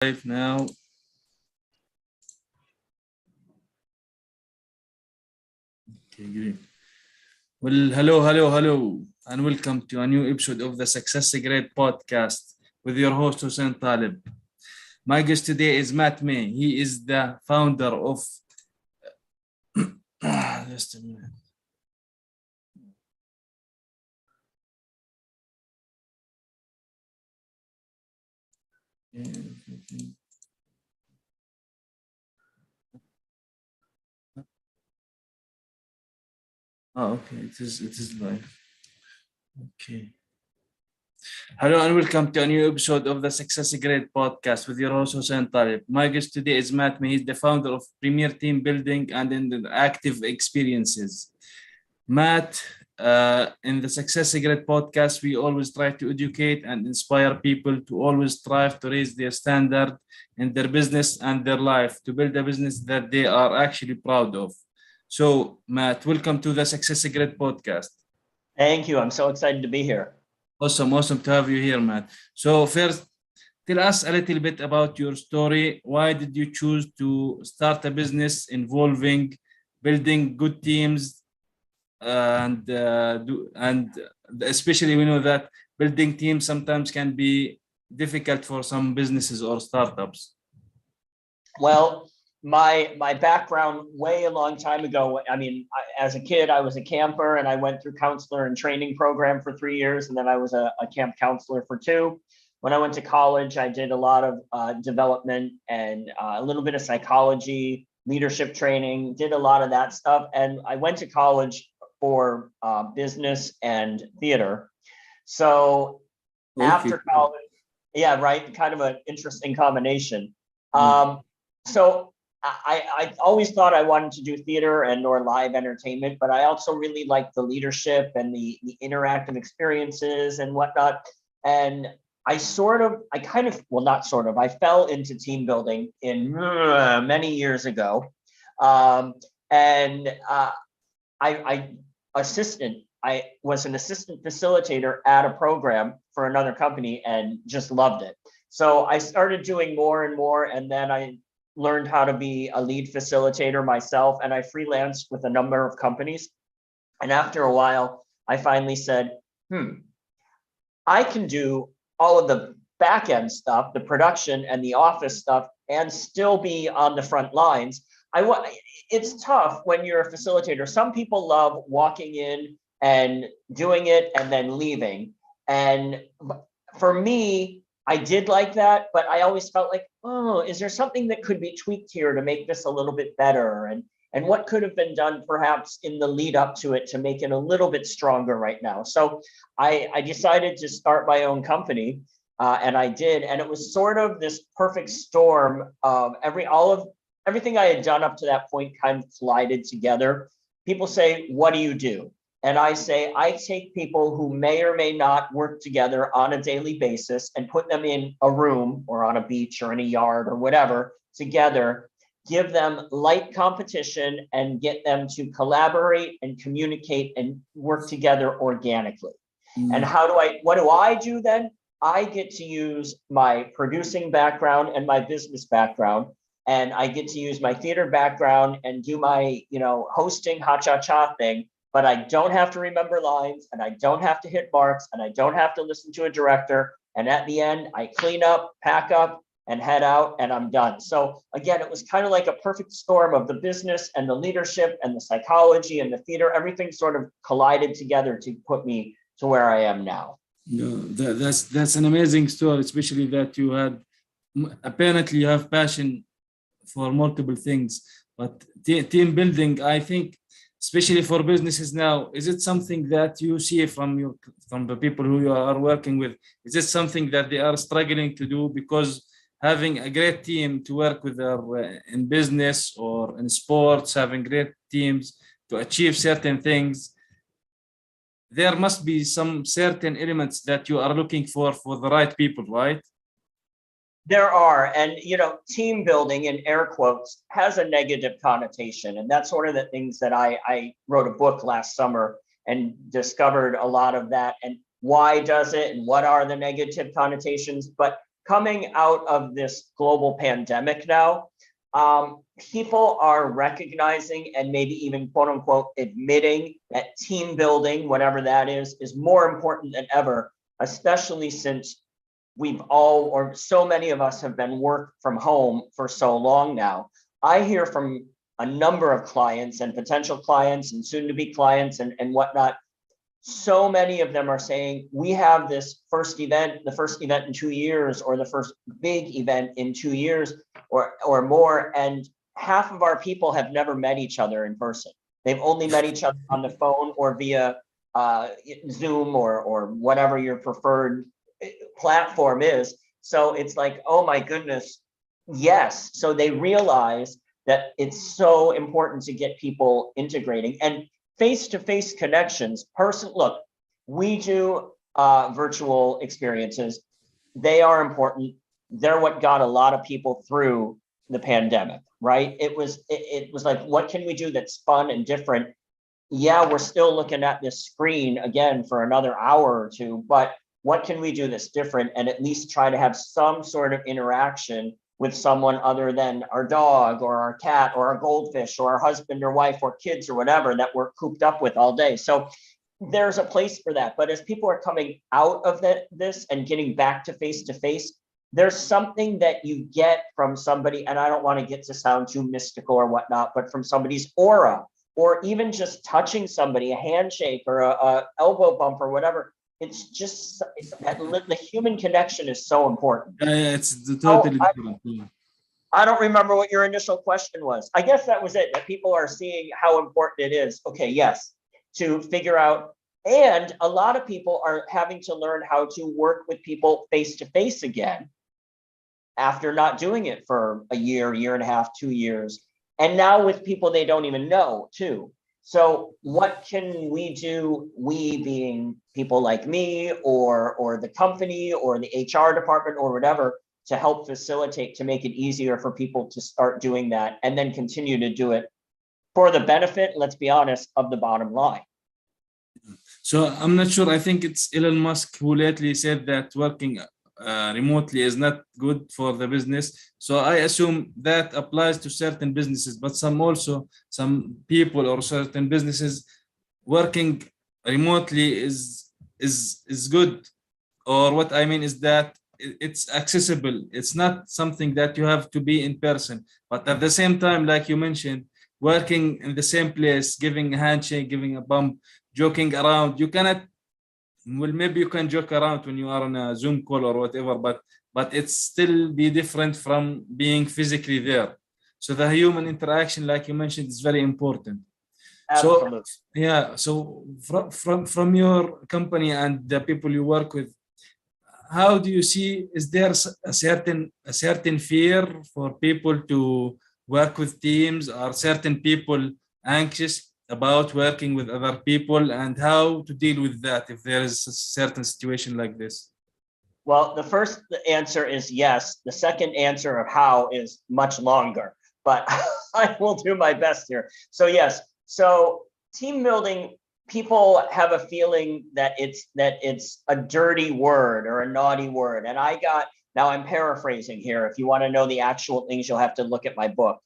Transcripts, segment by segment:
Live now. Okay, great. Well, hello, and welcome to a new episode of the SuccessGrid podcast with your host Hussein Talib. My guest today is Matt May. He is the founder of. Just a minute. Oh, okay. It is live. Okay. Hello and welcome to a new episode of the SuccessGrid podcast with your host Hussein Talib. My guest today is Matt May. He's the founder of Premier Team Building and Interactive Experiences. Matt, in the SuccessGrid podcast, we always try to educate and inspire people to always strive to raise their standard in their business and their life, to build a business that they are actually proud of. So, Matt, welcome to the SuccessGrid podcast. Thank you. I'm so excited to be here. Awesome to have you here, Matt. So first, tell us a little bit about your story. Why did you choose to start a business involving building good teams, and especially we know that building teams sometimes can be difficult for some businesses or startups. Well, my background way a long time ago, as a kid, I was a camper and I went through counselor and training program for 3 years. And then I was a camp counselor for 2. When I went to college, I did a lot of development and a little bit of psychology, leadership training, did a lot of that stuff. And I went to college for business and theater. So after college, yeah, right. Kind of an interesting combination. So I always thought I wanted to do theater and or live entertainment, but I also really liked the leadership and the interactive experiences and whatnot. And I fell into team building in many years ago. I was an assistant facilitator at a program for another company and just loved it. So I started doing more and more, and then I learned how to be a lead facilitator myself, and I freelanced with a number of companies. And after a while, I finally said, I can do all of the back end stuff, the production and the office stuff, and still be on the front lines. It's tough when you're a facilitator. Some people love walking in and doing it and then leaving. And for me, I did like that, but I always felt like, is there something that could be tweaked here to make this a little bit better? And what could have been done perhaps in the lead up to it to make it a little bit stronger right now? So I decided to start my own company, and I did. And it was sort of this perfect storm of everything I had done up to that point kind of collided together. People say, what do you do? And I say, I take people who may or may not work together on a daily basis and put them in a room or on a beach or in a yard or whatever together, give them light competition and get them to collaborate and communicate and work together organically. And what do I do then? I get to use my producing background and my business background, and I get to use my theater background and do my, hosting ha-cha-cha thing. But I don't have to remember lines, and I don't have to hit marks, and I don't have to listen to a director. And at the end, I clean up, pack up, and head out, and I'm done. So again, it was kind of like a perfect storm of the business and the leadership and the psychology and the theater. Everything sort of collided together to put me to where I am now. That's an amazing story, especially that you had apparently you have passion for multiple things. But team building, I think, especially for businesses now, is it something that you see from the people who you are working with? Is it something that they are struggling to do? Because having a great team to work with in business or in sports, having great teams to achieve certain things, there must be some certain elements that you are looking for the right people, right? There are, and team building in air quotes has a negative connotation, and that's one of the things that I wrote a book last summer and discovered a lot of that, and why does it, and what are the negative connotations. But coming out of this global pandemic now, people are recognizing and maybe even quote unquote admitting that team building, whatever that is more important than ever, especially since we've all, or so many of us have been work from home for so long now. I hear from a number of clients and potential clients and soon to be clients and whatnot. So many of them are saying, we have this first event, the first event in 2 years, or the first big event in 2 years or more. And half of our people have never met each other in person. They've only met each other on the phone or via Zoom or whatever your preferred platform is. So it's like, oh my goodness, yes. So they realize that it's so important to get people integrating and face-to-face connections. Look, we do virtual experiences. They are important. They're what got a lot of people through the pandemic, right? It was like, what can we do that's fun and different? Yeah, we're still looking at this screen again for another hour or two, but what can we do that's different and at least try to have some sort of interaction with someone other than our dog or our cat or our goldfish or our husband or wife or kids or whatever that we're cooped up with all day. So there's a place for that. But as people are coming out of this and getting back to face, there's something that you get from somebody, and I don't want to get to sound too mystical or whatnot, but from somebody's aura, or even just touching somebody, a handshake or a elbow bump or whatever. It's just that the human connection is so important. Yeah, it's totally different. Yeah. I don't remember what your initial question was. I guess that was it, that people are seeing how important it is. Okay, yes, to figure out. And a lot of people are having to learn how to work with people face to face again after not doing it for a year and a half, 2 years. And now with people they don't even know too. So what can we do, we being people like me or the company or the HR department or whatever, to help facilitate, to make it easier for people to start doing that and then continue to do it for the benefit, let's be honest, of the bottom line. So I'm not sure. I think it's Elon Musk who lately said that working remotely is not good for the business. So I assume that applies to certain businesses, but some people or certain businesses working remotely is good. Or what I mean is that it's accessible. It's not something that you have to be in person, but at the same time, like you mentioned, working in the same place, giving a handshake, giving a bump, joking around, you cannot. Well, maybe you can joke around when you are on a Zoom call or whatever, but it's still be different from being physically there. So the human interaction, like you mentioned, is very important. Absolutely. So yeah, so from your company and the people you work with, how do you see, is there a certain fear for people to work with teams? Are certain people anxious about working with other people, and how to deal with that if there is a certain situation like this? Well, the first answer is yes. The second answer of how is much longer, but I will do my best here. So yes, so team building, people have a feeling that it's a dirty word or a naughty word. And now I'm paraphrasing here. If you want to know the actual things, you'll have to look at my book.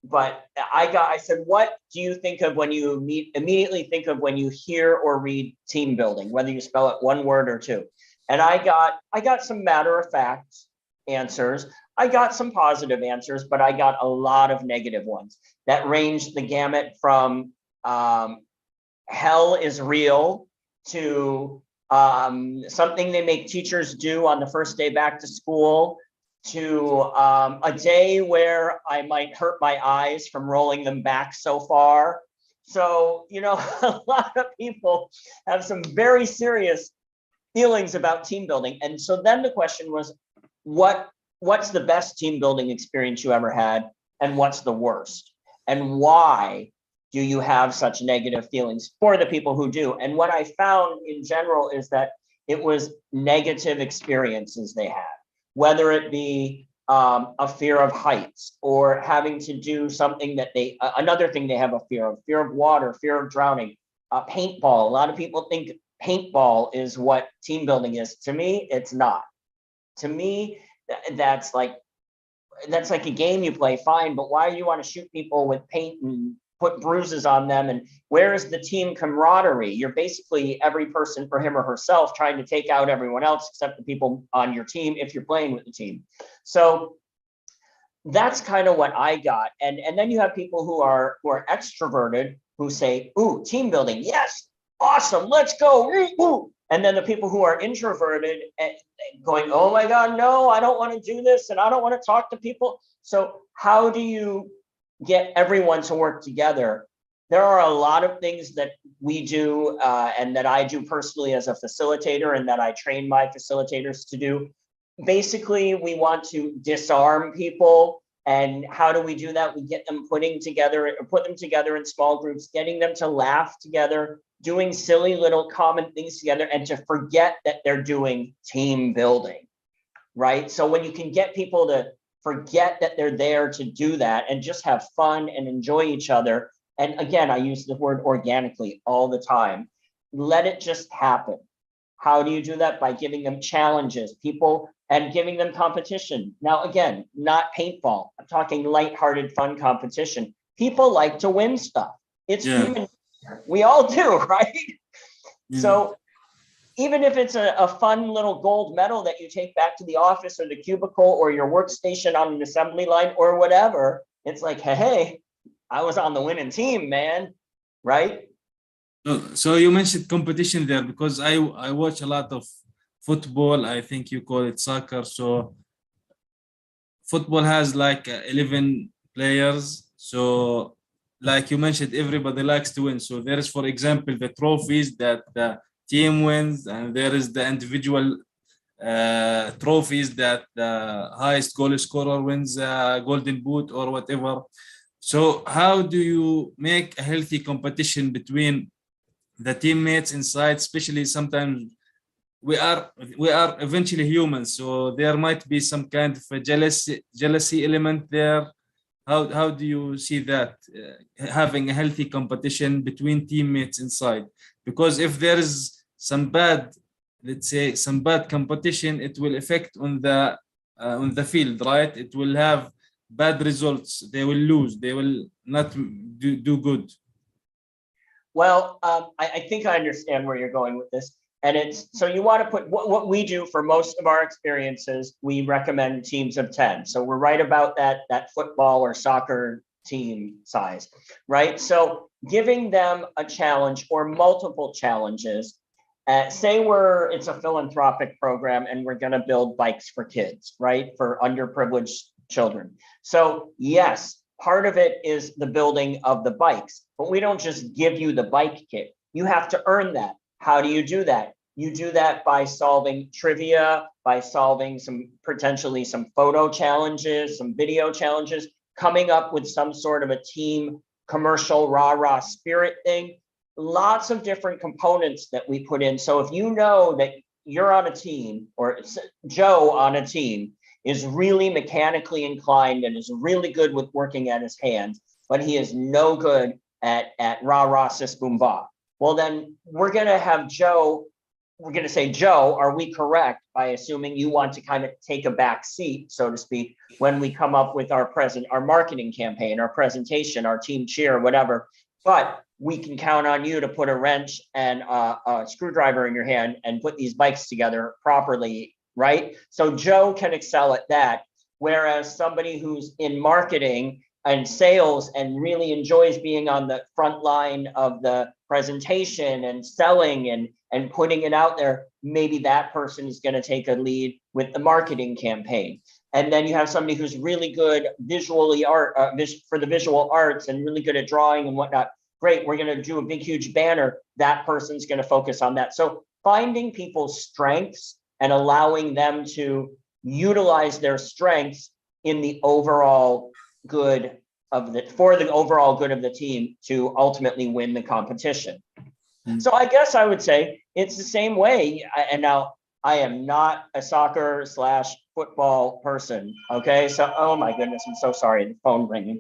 But I said, what do you think of when you immediately think of when you hear or read team building, whether you spell it one word or two? And I got some matter of fact answers. I got some positive answers, but I got a lot of negative ones that ranged the gamut from hell is real to something they make teachers do on the first day back to school, to a day where I might hurt my eyes from rolling them back so far. So, a lot of people have some very serious feelings about team building. And so then the question was, what's the best team building experience you ever had? And what's the worst? And why do you have such negative feelings for the people who do? And what I found in general is that it was negative experiences they had, whether it be a fear of heights or having to do something that another thing they have a fear of water, fear of drowning, paintball. A lot of people think paintball is what team building is. To me, it's not. To me, that's like a game you play, fine, but why do you want to shoot people with paint and put bruises on them? And where is the team camaraderie? You're basically every person for him or herself trying to take out everyone else except the people on your team if you're playing with the team. So that's kind of what I got. And then you have people who are extroverted who say, ooh, team building, yes, awesome, let's go. Ooh. And then the people who are introverted and going, oh my God, no, I don't want to do this and I don't want to talk to people. So how do you get everyone to work together? There are a lot of things that we do and that I do personally as a facilitator and that I train my facilitators to do. Basically, we want to disarm people. And how do we do that? We get them put them together in small groups, getting them to laugh together, doing silly little common things together, and to forget that they're doing team building, right? So when you can get people to forget that they're there to do that and just have fun and enjoy each other. And again, I use the word organically all the time. Let it just happen. How do you do that? By giving them challenges, and giving them competition. Now, again, not paintball. I'm talking lighthearted, fun competition. People like to win stuff. It's human. We all do, right? So even if it's a fun little gold medal that you take back to the office or the cubicle or your workstation on an assembly line or whatever, it's like, hey, I was on the winning team, man, right? So you mentioned competition there because I watch a lot of football. I think you call it soccer. So football has like 11 players. So like you mentioned, everybody likes to win. So there is, for example, the trophies that the team wins, and there is the individual trophies that the highest goal scorer wins a golden boot or whatever. So how do you make a healthy competition between the teammates inside? Especially sometimes we are eventually humans, so there might be some kind of a jealousy element there. How do you see that, having a healthy competition between teammates inside? Because if there is some bad, let's say some bad competition, it will affect on the field, right? It will have bad results. They will lose. They will not do good. Well, I think I understand where you're going with this. And it's, so you want to put what we do for most of our experiences, we recommend teams of 10. So we're right about that football or soccer team size, right? So giving them a challenge or multiple challenges. Say it's a philanthropic program and we're going to build bikes for kids, right? For underprivileged children. So yes, part of it is the building of the bikes, but we don't just give you the bike kit. You have to earn that. How do you do that? You do that by solving trivia, by solving potentially some photo challenges, some video challenges, coming up with some sort of a team commercial rah-rah spirit thing. Lots of different components that we put in. So if you know that you're on a team, or Joe on a team is really mechanically inclined and is really good with working at his hands, but he is no good at rah-rah sis boom ba. Well, then we're going to have Joe. We're going to say, Joe, are we correct by assuming you want to kind of take a back seat, so to speak, when we come up with our marketing campaign, our presentation, our team cheer, whatever. But we can count on you to put a wrench and a screwdriver in your hand and put these bikes together properly, right? So Joe can excel at that. Whereas somebody who's in marketing and sales and really enjoys being on the front line of the presentation and selling and putting it out there, maybe that person is going to take a lead with the marketing campaign. And then you have somebody who's really good for the visual arts and really good at drawing and whatnot. Great, we're going to do a big, huge banner. That person's going to focus on that. So finding people's strengths and allowing them to utilize their strengths in the overall good for the overall good of the team to ultimately win the competition. So I guess I would say it's the same way. And now I am not a soccer/football person. Okay. So, oh my goodness, I'm so sorry. The phone ringing.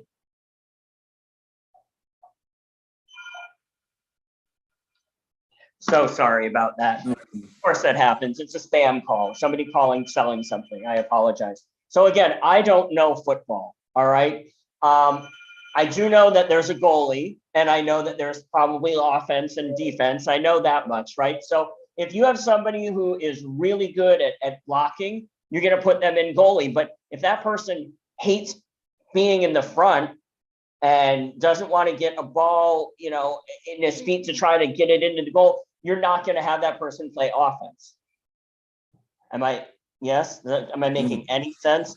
So sorry about that. Of course that happens. It's a spam call. Somebody calling, selling something. I apologize. So again, I don't know football. All right. I do know that there's a goalie, and I know that there's probably offense and defense. I know that much, right? So if you have somebody who is really good at blocking, you're going to put them in goalie. But if that person hates being in the front and doesn't want to get a ball, in his feet to try to get it into the goal, you're not going to have that person play offense. Am I making any sense?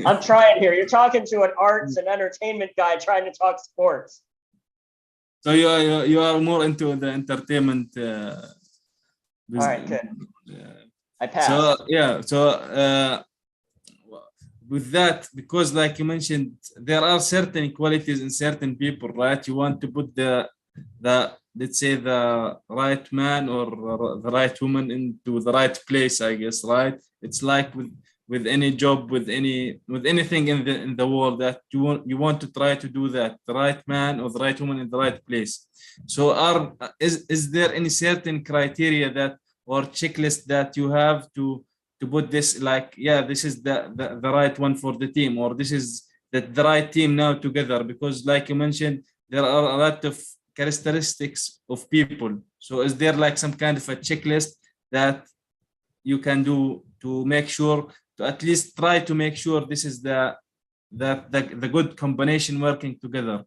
I'm trying here. You're talking to an arts and entertainment guy trying to talk sports. So you are more into the entertainment All right, good. I passed. So yeah, with that, because like you mentioned, there are certain qualities in certain people, right? You want to put the let's say the right man or the right woman into the right place, I guess, right? It's like with any job, with anything in the world, that you want to try to do that, the right man or the right woman in the right place. So is there any certain criteria that or checklist that you have to put this, like, yeah, this is the right one for the team, or this is the right team now together? Because like you mentioned, there are a lot of characteristics of people. So is there like some kind of a checklist that you can do to make sure, to at least try to make sure this is the good combination working together?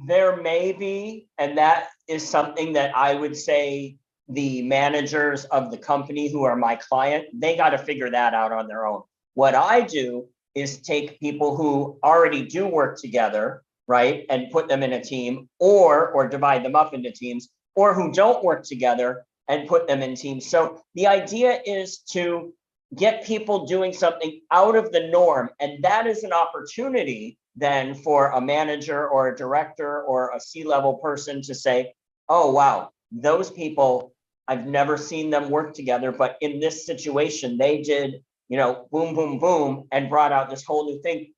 There may be, and that is something that I would say the managers of the company who are my client, they got to figure that out on their own. What I do is take people who already do work together, right, and put them in a team, or divide them up into teams, or who don't work together and put them in teams. So the idea is to get people doing something out of the norm, and that is an opportunity then for a manager or a director or a C-level person to say, oh, wow, those people, I've never seen them work together, but in this situation, they did, boom, boom, boom, and brought out this whole new thing.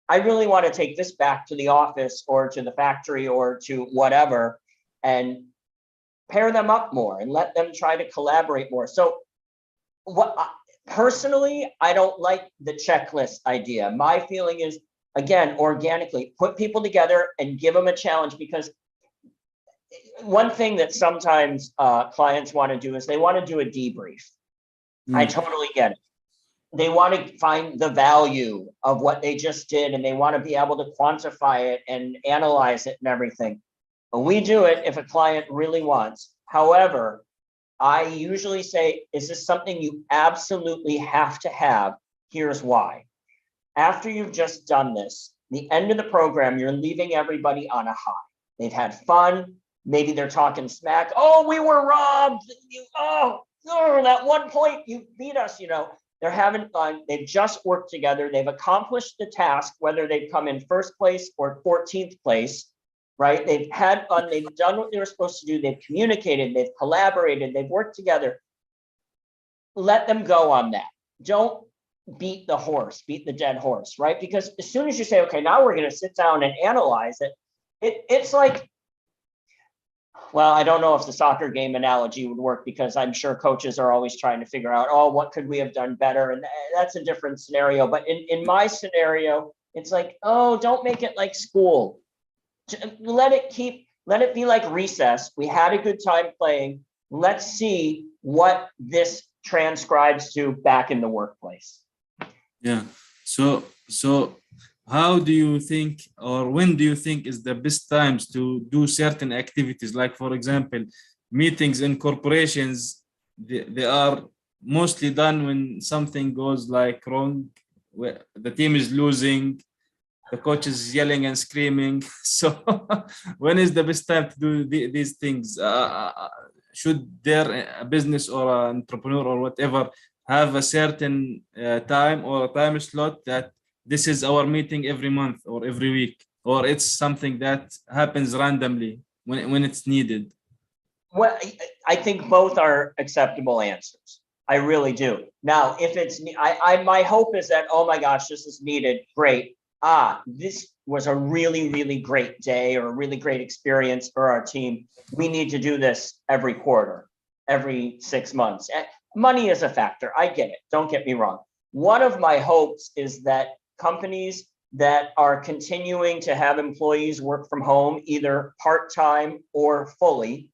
I really want to take this back to the office or to the factory or to whatever, and pair them up more and let them try to collaborate more. So personally, I don't like the checklist idea. My feeling is, again, organically, put people together and give them a challenge, because one thing that sometimes clients want to do is they want to do a debrief. I totally get it. They want to find the value of what they just did, and they want to be able to quantify it and analyze it and everything. But we do it if a client really wants. However, I usually say, is this something you absolutely have to have? Here's why. After you've just done this, the end of the program, you're leaving everybody on a high. They've had fun. Maybe they're talking smack. Oh, we were robbed. That one point you beat us, They're having fun. They've just worked together. They've accomplished the task, whether they've come in first place or 14th place, right? They've had fun. They've done what they were supposed to do. They've communicated. They've collaborated. They've worked together. Let them go on that. Don't beat the dead horse, right? Because as soon as you say, okay, now we're going to sit down and analyze it, it's like, well, I don't know if the soccer game analogy would work, because I'm sure coaches are always trying to figure out, oh, what could we have done better? And that's a different scenario. But in my scenario, it's like, oh, don't make it like school. Let it be like recess. We had a good time playing. Let's see what this transcribes to back in the workplace. Yeah. So how do you think, or when do you think is the best times to do certain activities? Like, for example, meetings in corporations, they are mostly done when something goes like wrong, where the team is losing, the coach is yelling and screaming. So when is the best time to do these things? Should a business or an entrepreneur or whatever have a certain time or a time slot that this is our meeting every month or every week, or it's something that happens randomly when it's needed? Well, I think both are acceptable answers. I really do. Now, if it's, my hope is that, oh my gosh, this is needed. Great. this was a really, really great day or a really great experience for our team. We need to do this every quarter, every 6 months. Money is a factor. I get it. Don't get me wrong. One of my hopes is that companies that are continuing to have employees work from home, either part-time or fully,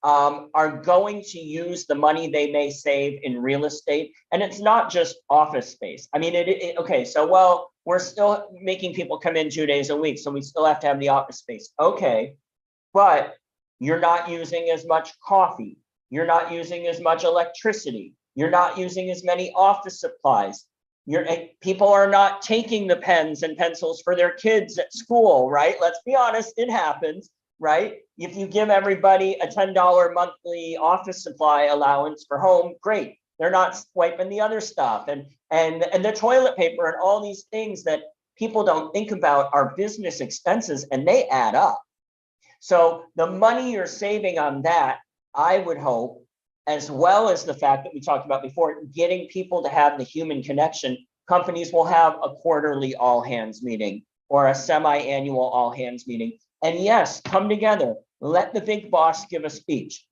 are going to use the money they may save in real estate. And it's not just office space. I mean, okay, so, well, we're still making people come in 2 days a week, so we still have to have the office space. Okay, but you're not using as much coffee. You're not using as much electricity. You're not using as many office supplies. People are not taking the pens and pencils for their kids at school, right? Let's be honest, it happens, right? If you give everybody a $10 monthly office supply allowance for home, great. They're not swiping the other stuff, and the toilet paper and all these things that people don't think about are business expenses, and they add up. So the money you're saving on that, I would hope, as well as the fact that we talked about before, getting people to have the human connection, companies will have a quarterly all hands meeting or a semi-annual all hands meeting. And yes, come together, let the big boss give a speech,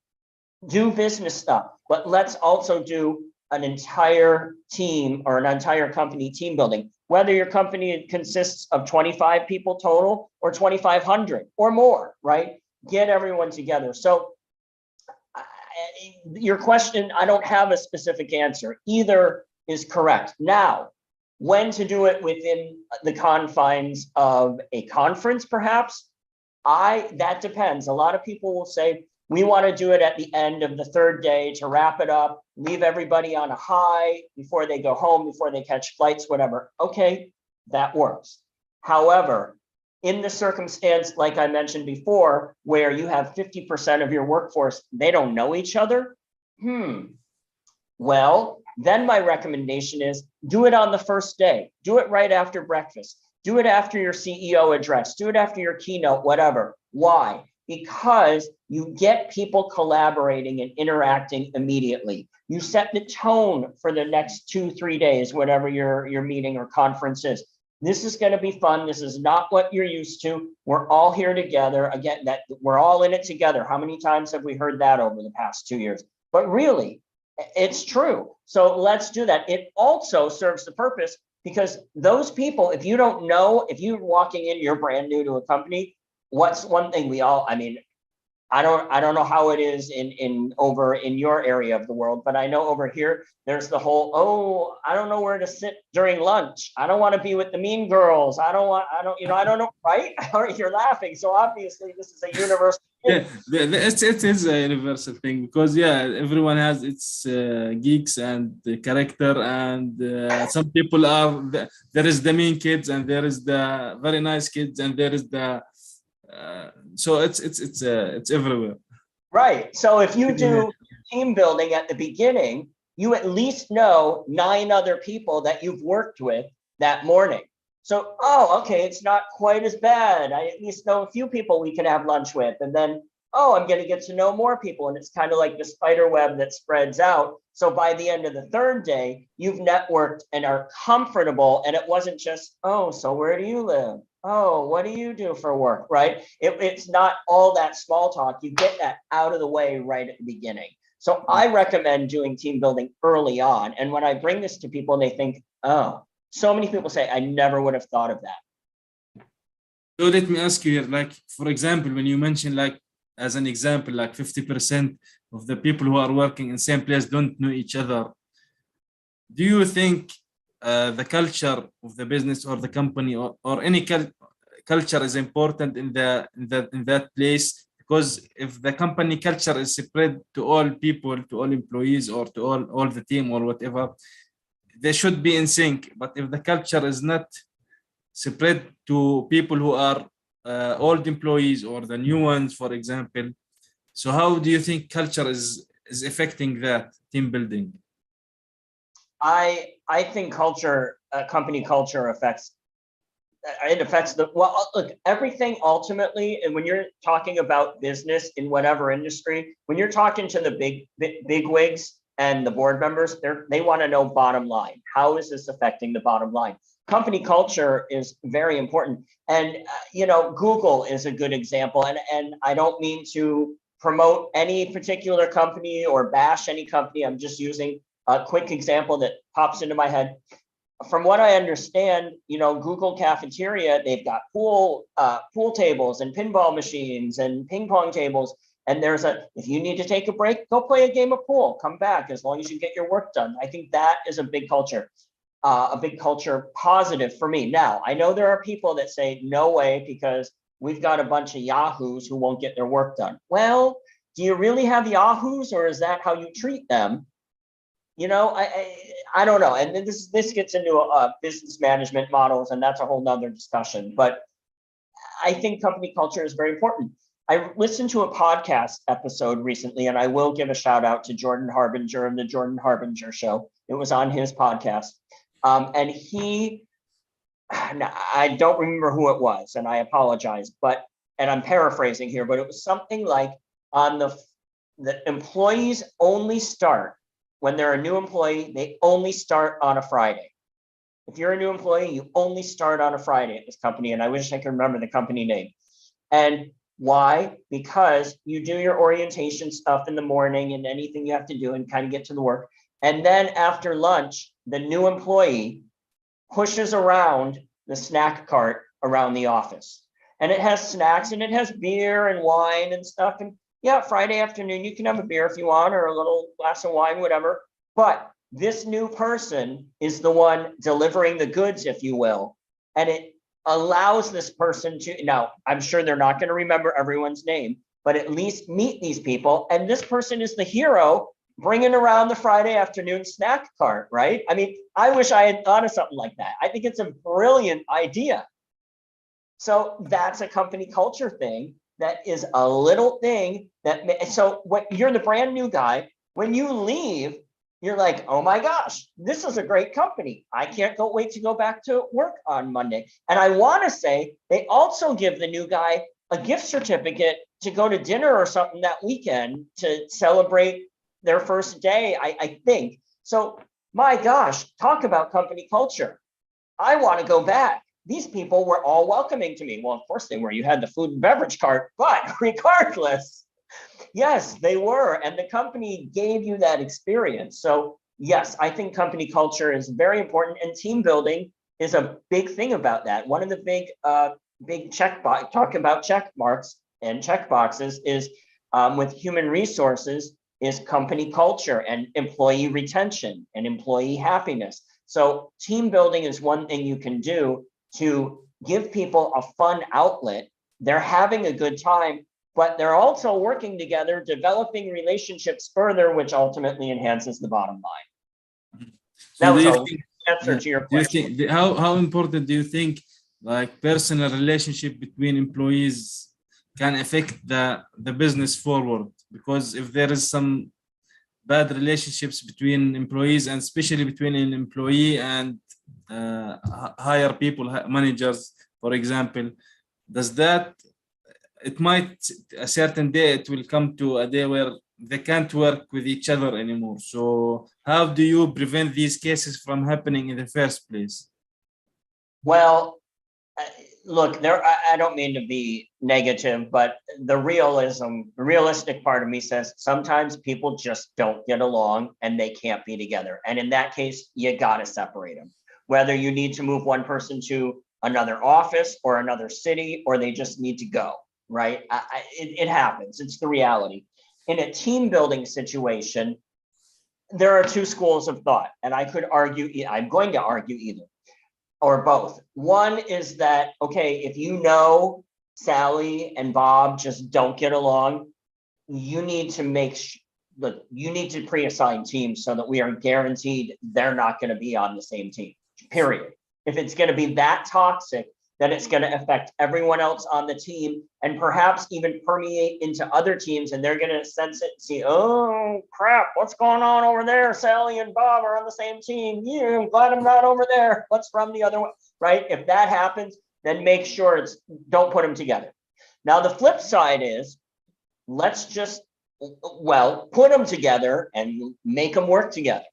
do business stuff, but let's also do an entire team or an entire company team building, whether your company consists of 25 people total or 2,500 or more, right? Get everyone together. So your question, I don't have a specific answer. Either is correct. Now, when to do it within the confines of a conference, perhaps, that depends. A lot of people will say, we want to do it at the end of the third day to wrap it up, leave everybody on a high before they go home, before they catch flights, whatever. Okay, that works. However, in the circumstance, like I mentioned before, where you have 50% of your workforce, they don't know each other. Well, then my recommendation is do it on the first day. Do it right after breakfast. Do it after your CEO address. Do it after your keynote, whatever. Why? Because you get people collaborating and interacting immediately. You set the tone for the next 2-3 days, whatever your meeting or conference is. This is going to be fun. This is not what you're used to. We're all here together. Again, that we're all in it together. How many times have we heard that over the past 2 years? But really, it's true. So let's do that. It also serves the purpose because those people, if you don't know, if you're walking in, you're brand new to a company, what's one thing we all, I mean, I don't know how it is over in your area of the world, but I know over here, there's the whole, I don't know where to sit during lunch. I don't want to be with the mean girls. I don't know, right? You're laughing. So obviously this is a universal thing. Yeah, it is a universal thing because everyone has its geeks and the character, and some people there is the mean kids, and there is the very nice kids, and there is the so it's everywhere. Right. So if you do team building at the beginning, you at least know 9 other people that you've worked with that morning. So, okay, it's not quite as bad. I at least know a few people we can have lunch with. And then, I'm going to get to know more people. And it's kind of like the spider web that spreads out. So by the end of the third day, you've networked and are comfortable. And it wasn't just, so where do you live? What do you do for work, right? It's not all that small talk. You get that out of the way right at the beginning. So I recommend doing team building early on. And when I bring this to people, they think, so many people say, I never would have thought of that. So let me ask you here, like, for example, when you mentioned, like, as an example, like 50% of the people who are working in the same place don't know each other. Do you think the culture of the business or the company or any culture is important in that place? Because if the company culture is spread to all people, to all employees, or to all the team or whatever, they should be in sync. But if the culture is not spread to people who are old employees or the new ones, for example, so how do you think culture is affecting that team building? I think culture, company culture affects look, everything ultimately. And when you're talking about business in whatever industry, when you're talking to the big wigs and the board members, they want to know bottom line. How is this affecting the bottom line? Company culture is very important. And, Google is a good example. And I don't mean to promote any particular company or bash any company. I'm just using a quick example that pops into my head. From what I understand, Google Cafeteria, they've got pool tables and pinball machines and ping pong tables. And if you need to take a break, go play a game of pool, come back as long as you get your work done. I think that is a big culture positive for me. Now, I know there are people that say, no way, because we've got a bunch of yahoos who won't get their work done. Well, do you really have yahoos, or is that how you treat them? I don't know. And then this gets into business management models, and that's a whole nother discussion. But I think company culture is very important. I listened to a podcast episode recently, and I will give a shout out to Jordan Harbinger of the Jordan Harbinger Show. It was on his podcast. And I don't remember who it was, and I apologize, and I'm paraphrasing here, but it was something like the employees only start when they're a new employee, they only start on a Friday. If you're a new employee, you only start on a Friday at this company. And I wish I could remember the company name. And why? Because you do your orientation stuff in the morning and anything you have to do and kind of get to the work. And then after lunch, the new employee pushes around the snack cart around the office. And it has snacks and it has beer and wine and stuff. And yeah, Friday afternoon, you can have a beer if you want, or a little glass of wine, whatever. But this new person is the one delivering the goods, if you will. And it allows this person to, now, I'm sure they're not going to remember everyone's name, but at least meet these people. And this person is the hero bringing around the Friday afternoon snack cart, right? I mean, I wish I had thought of something like that. I think it's a brilliant idea. So that's a company culture thing. That is a little thing so what you're the brand new guy, when you leave, you're like, oh my gosh, this is a great company. I can't wait to go back to work on Monday. And I want to say they also give the new guy a gift certificate to go to dinner or something that weekend to celebrate their first day, I think. So my gosh, talk about company culture. I want to go back. These people were all welcoming to me. Well, of course they were. You had the food and beverage cart, but regardless, yes, they were. And the company gave you that experience. So yes, I think company culture is very important, and team building is a big thing about that. One of the big talk about check marks and check boxes is with human resources is company culture and employee retention and employee happiness. So team building is one thing you can do to give people a fun outlet. They're having a good time, but they're also working together, developing relationships further, which ultimately enhances the bottom line. That was an answer to your question. How important do you think like personal relationship between employees can affect the business forward? Because if there is some bad relationships between employees, and especially between an employee and higher people, managers, for example, it might, a certain day, it will come to a day where they can't work with each other anymore. So how do you prevent these cases from happening in the first place? Well, look, I don't mean to be negative, but the realistic part of me says sometimes people just don't get along and they can't be together. And in that case, you got to separate them. Whether you need to move one person to another office or another city, or they just need to go, right? It happens. It's the reality. In a team building situation, there are two schools of thought, and I'm going to argue either or both. One is that, okay, if you know Sally and Bob just don't get along, you need to you need to pre-assign teams so that we are guaranteed they're not going to be on the same team, period. If it's going to be that toxic, then it's going to affect everyone else on the team and perhaps even permeate into other teams, and they're going to sense it and see, oh crap, what's going on over there? Sally and Bob are on the same team. Yeah, I'm glad I'm not over there. Let's run the other way, right? If that happens, then make sure don't put them together. Now, the flip side is, let's just Well, put them together and make them work together.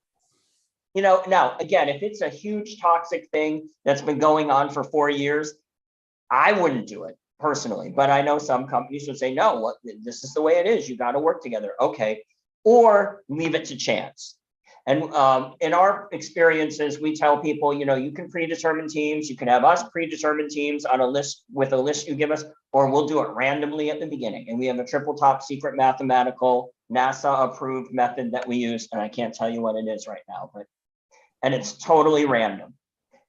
Now, again, if it's a huge toxic thing that's been going on for 4 years, I wouldn't do it personally, but I know some companies would say, no, this is the way it is. You got to work together. Okay. Or leave it to chance. And in our experiences, we tell people, you can predetermine teams. You can have us predetermine teams on a list with a list you give us, or we'll do it randomly at the beginning. And we have a triple top secret mathematical NASA approved method that we use. And I can't tell you what it is right now, and it's totally random.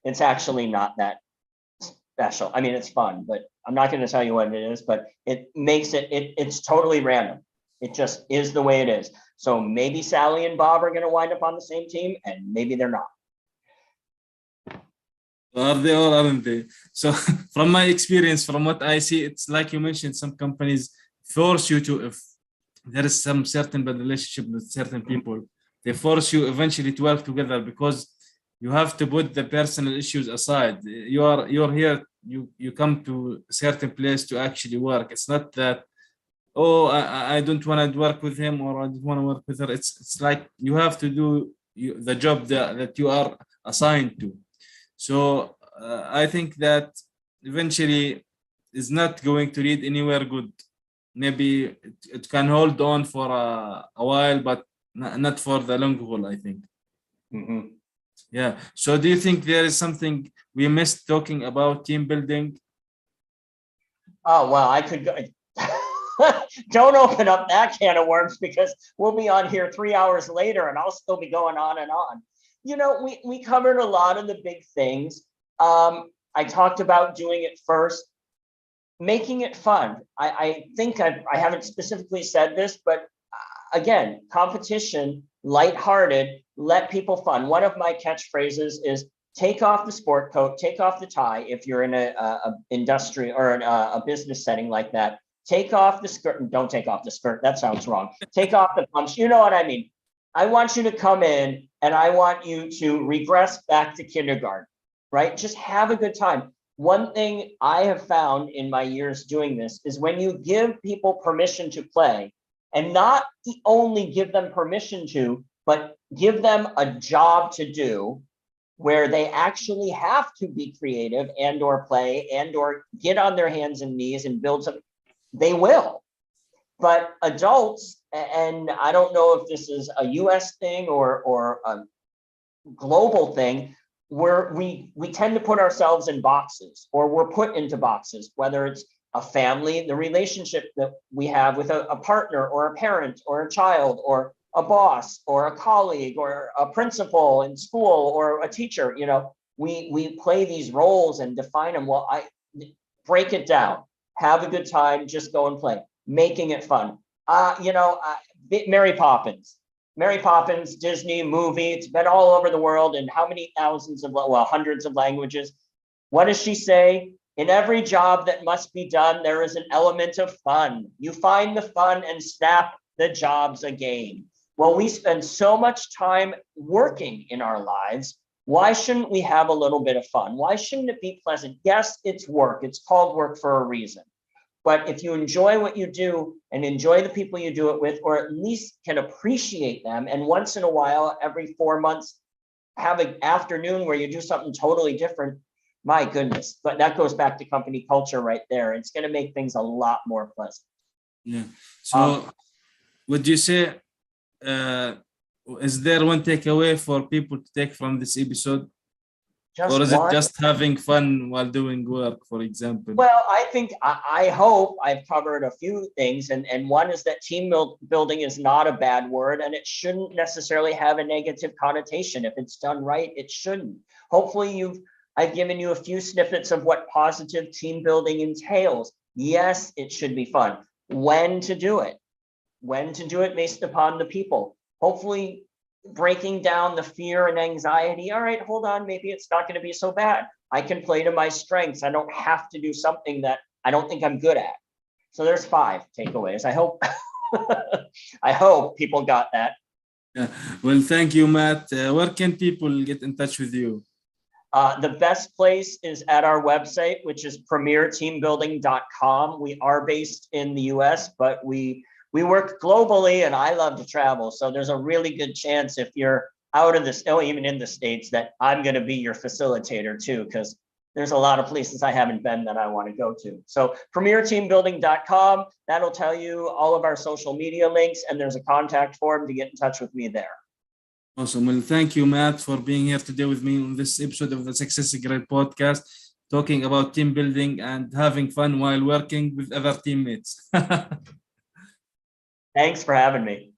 It's actually not that special. I mean, it's fun, but I'm not going to tell you what it is, but it makes it's totally random. It just is the way it is. So maybe Sally and Bob are going to wind up on the same team, and maybe they're not. Are they or aren't they? So from my experience, from what I see, it's like you mentioned, some companies force you to, if there is some certain bad relationship with certain people, they force you eventually to work together because you have to put the personal issues aside. You're here, you come to a certain place to actually work. It's not that, oh, I don't want to work with him or I don't want to work with her. It's like you have to do the job that you are assigned to. So I think that eventually is not going to lead anywhere good. Maybe it can hold on for a while, but not for the long haul, I think. Mm-hmm. Yeah. So do you think there is something we missed talking about team building? Oh, well, I could go. Don't open up that can of worms because we'll be on here 3 hours later and I'll still be going on and on. We covered a lot of the big things. I talked about doing it first, making it fun. I think I haven't specifically said this, but again, competition, lighthearted, let people fun. One of my catchphrases is take off the sport coat, take off the tie if you're in a industry or a business setting like that. Take off the skirt. Don't take off the skirt. That sounds wrong. Take off the pumps. You know what I mean? I want you to come in and I want you to regress back to kindergarten, right? Just have a good time. One thing I have found in my years doing this is when you give people permission to play, and not only give them permission to, but give them a job to do where they actually have to be creative and or play and or get on their hands and knees and build something, they will. But adults, and I don't know if this is a US thing or a global thing, where we tend to put ourselves in boxes, or we're put into boxes, whether it's a family, the relationship that we have with a partner or a parent or a child or a boss or a colleague or a principal in school or a teacher. We play these roles and define them. Well, I break it down, have a good time, just go and play, making it fun. Mary Poppins, Disney movie, it's been all over the world in how many hundreds of languages. What does she say? In every job that must be done, there is an element of fun. You find the fun and snap the jobs again. Well, we spend so much time working in our lives. Why shouldn't we have a little bit of fun? Why shouldn't it be pleasant? Yes, it's work. It's called work for a reason. But if you enjoy what you do and enjoy the people you do it with, or at least can appreciate them, and once in a while, every 4 months, have an afternoon where you do something totally different, my goodness. But that goes back to company culture right there. It's going to make things a lot more pleasant. Yeah. So would you say, is there one takeaway for people to take from this episode? Or is it just having fun while doing work, for example? Well, I think, I hope I've covered a few things. And one is that team building is not a bad word, and it shouldn't necessarily have a negative connotation. If it's done right, it shouldn't. Hopefully I've given you a few snippets of what positive team building entails. Yes, it should be fun. When to do it based upon the people. Hopefully breaking down the fear and anxiety. All right, hold on, maybe it's not going to be so bad. I can play to my strengths. I don't have to do something that I don't think I'm good at. So there's 5 takeaways. I hope I hope people got that. Yeah. Well, thank you, Matt. Where can people get in touch with you? The best place is at our website, which is premierteambuilding.com. We are based in the US, but we we work globally and I love to travel. So there's a really good chance if you're out of this, or even in the States, that I'm going to be your facilitator too, because there's a lot of places I haven't been that I want to go to. So premierteambuilding.com, that'll tell you all of our social media links, and there's a contact form to get in touch with me there. Awesome. Well, thank you, Matt, for being here today with me on this episode of the SuccessGrid podcast, talking about team building and having fun while working with other teammates. Thanks for having me.